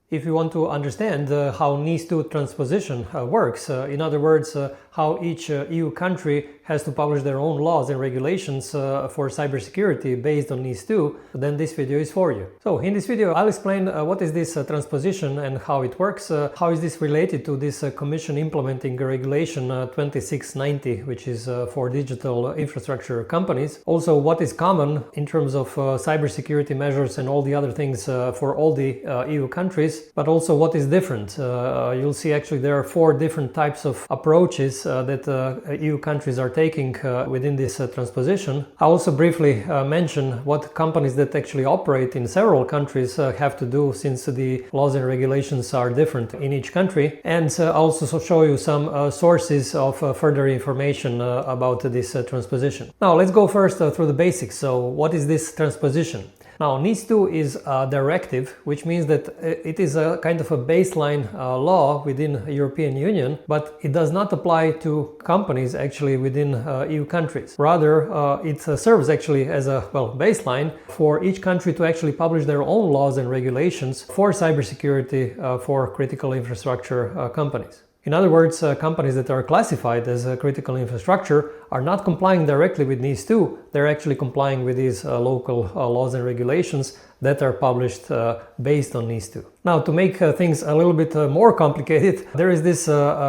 If you want to understand how NIS2 transposition works, in other words, how each EU country has to publish their own laws and regulations for cybersecurity based on NIS2, then this video is for you. So in this video I'll explain what is this transposition and how it works, how is this related to this Commission implementing regulation 2690, which is for digital infrastructure companies. Also, what is common in terms of cybersecurity measures and all the other things for all the EU countries, but also what is different. You'll see actually there are 4 different types of approaches that EU countries are taking within this transposition. I'll also briefly mention what companies that actually operate in several countries have to do, since the laws and regulations are different in each country, and I'll also show you some sources of further information about this transposition. Now let's go first through the basics. So what is this transposition? Now, NIS2 is a directive, which means that it is a kind of a baseline law within the European Union, but it does not apply to companies actually within EU countries. Rather, it serves actually as a baseline for each country to actually publish their own laws and regulations for cybersecurity for critical infrastructure companies. In other words, companies that are classified as critical infrastructure are not complying directly with NIS2, they're actually complying with these local laws and regulations that are published based on NIS2. Now, to make things a little bit more complicated, there is this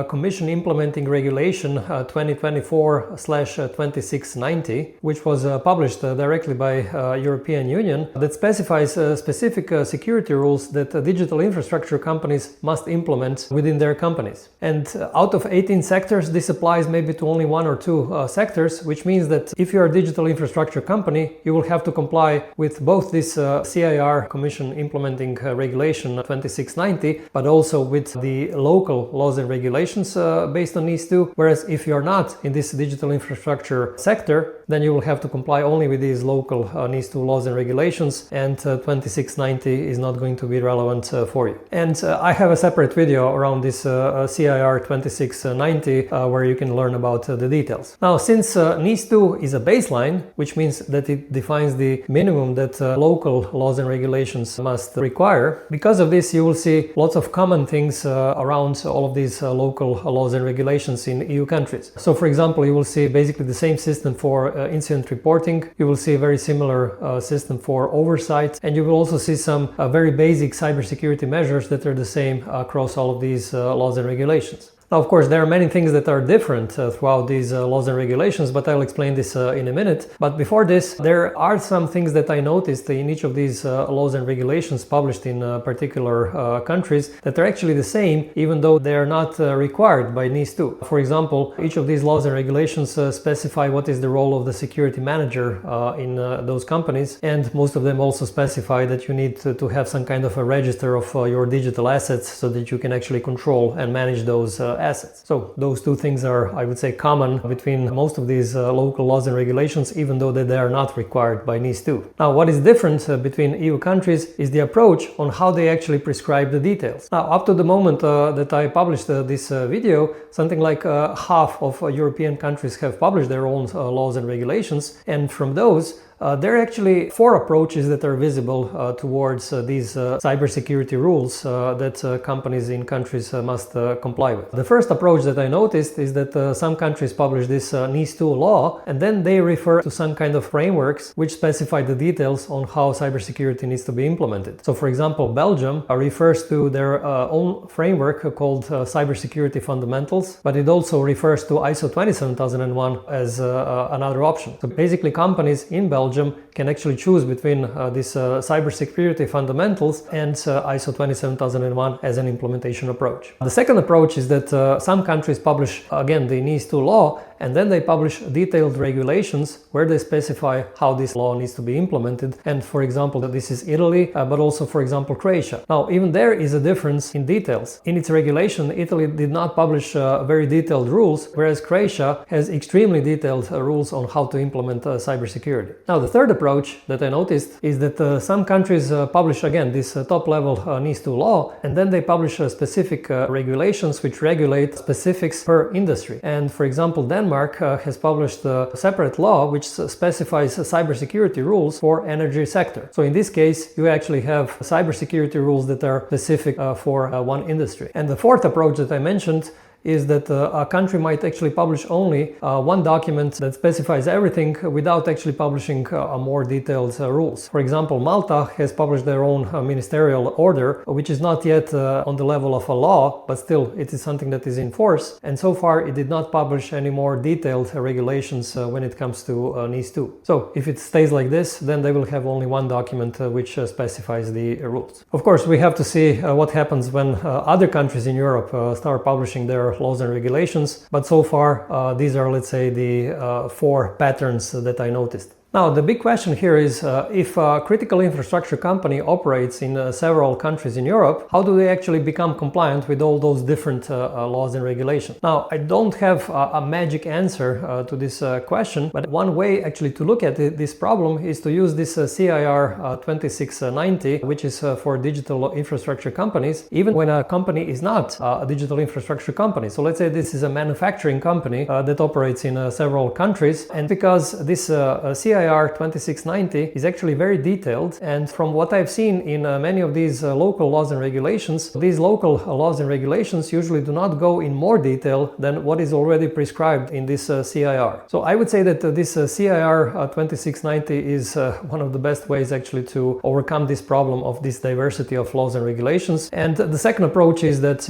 Commission implementing regulation 2024/2690, which was published directly by European Union, that specifies specific security rules that digital infrastructure companies must implement within their companies. And out of 18 sectors, this applies maybe to only 1 or 2 sectors, which means that if you're a digital infrastructure company, you will have to comply with both this CIR Commission implementing regulation 2690, but also with the local laws and regulations based on NIS2. Whereas if you're not in this digital infrastructure sector, then you will have to comply only with these local NIS2 laws and regulations, and 2690 is not going to be relevant for you. And I have a separate video around this CIR 2690 where you can learn about the details. Now, since NIS2 is a baseline, which means that it defines the minimum that local laws and regulations must require, because of this you will see lots of common things around all of these local laws and regulations in EU countries. So for example, you will see basically the same system for incident reporting, you will see a very similar system for oversight, and you will also see some very basic cybersecurity measures that are the same across all of these laws and regulations. Now, of course, there are many things that are different throughout these laws and regulations, but I'll explain this in a minute. But before this, there are some things that I noticed in each of these laws and regulations published in particular countries that are actually the same, even though they are not required by NIS2. For example, each of these laws and regulations specify what is the role of the security manager in those companies, and most of them also specify that you need to have some kind of a register of your digital assets so that you can actually control and manage those assets. So those 2 things are, I would say, common between most of these local laws and regulations, even though they are not required by NIS2. Now, what is different between EU countries is the approach on how they actually prescribe the details. Now, up to the moment that I published this video, something like half of European countries have published their own laws and regulations, and from those there are actually 4 approaches that are visible towards these cybersecurity rules that companies in countries must comply with. The first approach that I noticed is that some countries publish this NIS2 law, and then they refer to some kind of frameworks which specify the details on how cybersecurity needs to be implemented. So for example, Belgium refers to their own framework called Cybersecurity Fundamentals, but it also refers to ISO 27001 as another option. So basically, companies in Belgium can actually choose between this cybersecurity fundamentals and ISO 27001 as an implementation approach. The second approach is that some countries publish again the NIS2 law, and then they publish detailed regulations where they specify how this law needs to be implemented. And for example, this is Italy, but also for example Croatia. Now, even there is a difference in details. In its regulation, Italy did not publish very detailed rules, whereas Croatia has extremely detailed rules on how to implement cybersecurity. Now, the third approach that I noticed is that some countries publish again this top-level NIS2 law, and then they publish specific regulations which regulate specifics per industry. And for example, Denmark Denmark has published a separate law which specifies cybersecurity rules for energy sector. So in this case, you actually have cybersecurity rules that are specific for one industry. And the fourth approach that I mentioned is that a country might actually publish only one document that specifies everything without actually publishing more detailed rules. For example, Malta has published their own ministerial order, which is not yet on the level of a law, but still it is something that is in force. And so far it did not publish any more detailed regulations when it comes to NIS2. So if it stays like this, then they will have only one document which specifies the rules. Of course, we have to see what happens when other countries in Europe start publishing their laws and regulations, but so far these are, let's say, the four patterns that I noticed. Now, the big question here is if a critical infrastructure company operates in several countries in Europe, how do they actually become compliant with all those different laws and regulations? Now, I don't have a magic answer to this question, but one way actually to look at this problem is to use this CIR 2690, which is for digital infrastructure companies, even when a company is not a digital infrastructure company. So let's say this is a manufacturing company that operates in several countries, and because this CIR 2690 is actually very detailed, and from what I've seen in many of these local laws and regulations, these local laws and regulations usually do not go in more detail than what is already prescribed in this CIR. So I would say that this CIR 2690 is one of the best ways actually to overcome this problem of this diversity of laws and regulations. And the second approach is that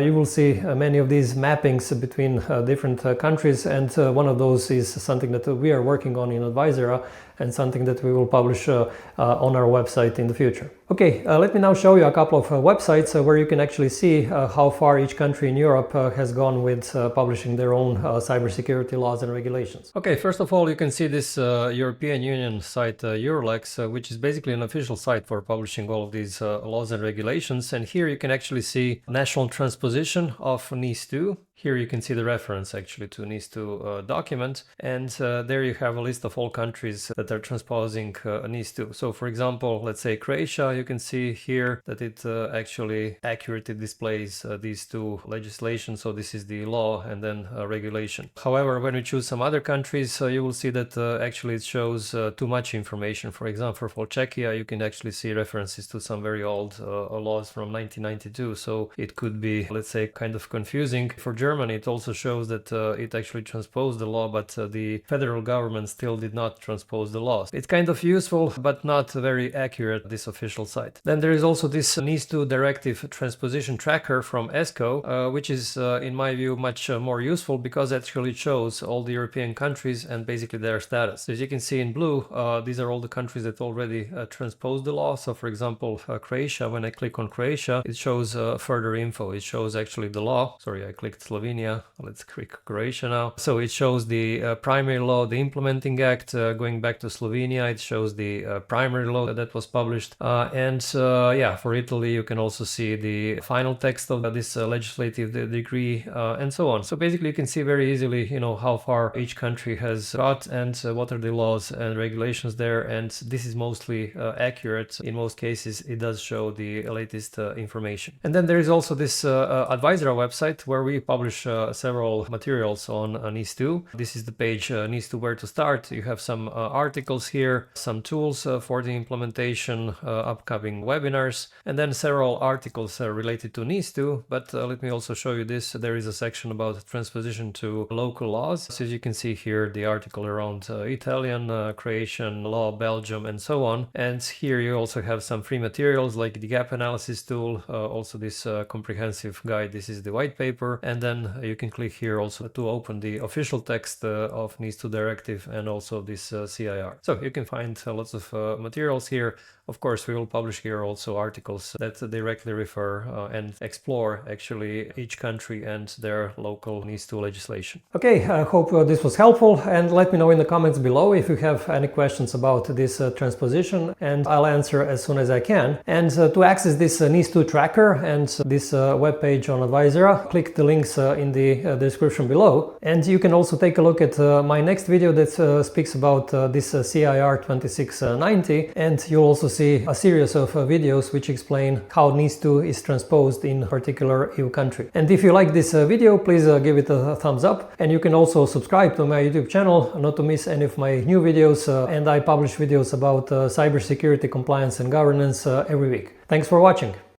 you will see many of these mappings between different countries, and one of those is something that we are working on in Advisera, and something that we will publish on our website in the future. Okay, let me now show you a couple of websites where you can actually see how far each country in Europe has gone with publishing their own cybersecurity laws and regulations. Okay, first of all, you can see this European Union site Eurolex, which is basically an official site for publishing all of these laws and regulations. And here you can actually see national transposition of NIS2. Here you can see the reference actually to NIS2 document, and there you have a list of all countries that are transposing NIS2. So for example, let's say Croatia, you can see here that it actually accurately displays these two legislations. So this is the law and then regulation. However, when we choose some other countries, you will see that actually it shows too much information. For example, for Czechia, you can actually see references to some very old laws from 1992. So it could be, let's say, kind of confusing. For Germany, it also shows that it actually transposed the law, but the federal government still did not transpose the laws. It's kind of useful, but not very accurate, this official site. Then there is also this NIS2 directive transposition tracker from ESCO, which is, in my view, much more useful because actually it shows all the European countries and basically their status. As you can see in blue, these are all the countries that already transposed the law. So for example, Croatia, when I click on Croatia, it shows further info. It shows actually the law. Sorry, I clicked Slovenia. Let's click Croatia now. So it shows the primary law, the implementing act. Going back to Slovenia, it shows the primary law that was published. Yeah, for Italy, you can also see the final text of this legislative decree and so on. So basically, you can see very easily, how far each country has got and what are the laws and regulations there. And this is mostly accurate. In most cases, it does show the latest information. And then there is also this Advisera website where we publish several materials on NIS2. This is the page NIS2 where to start. You have some articles here, some tools for the implementation, upcoming webinars, and then several articles related to NIS2. But let me also show you this. There is a section about transposition to local laws. So as you can see here, the article around Italian, Croatian law, Belgium, and so on. And here you also have some free materials like the gap analysis tool, also this comprehensive guide. This is the white paper. And then you can click here also to open the official text of NIS2 directive and also this CIR. So you can find lots of materials here. Of course, we will publish here also articles that directly refer and explore actually each country and their local NIS2 legislation. Okay, I hope this was helpful, and let me know in the comments below if you have any questions about this transposition, and I'll answer as soon as I can. And to access this NIS2 tracker and this webpage on Advisera, click the links in the description below. And you can also take a look at my next video that speaks about this CIR 2690, and you'll also see see a series of videos which explain how NIS2 is transposed in a particular EU country. And if you like this video, please give it a thumbs up, and you can also subscribe to my YouTube channel not to miss any of my new videos, and I publish videos about cybersecurity, compliance and governance every week. Thanks for watching.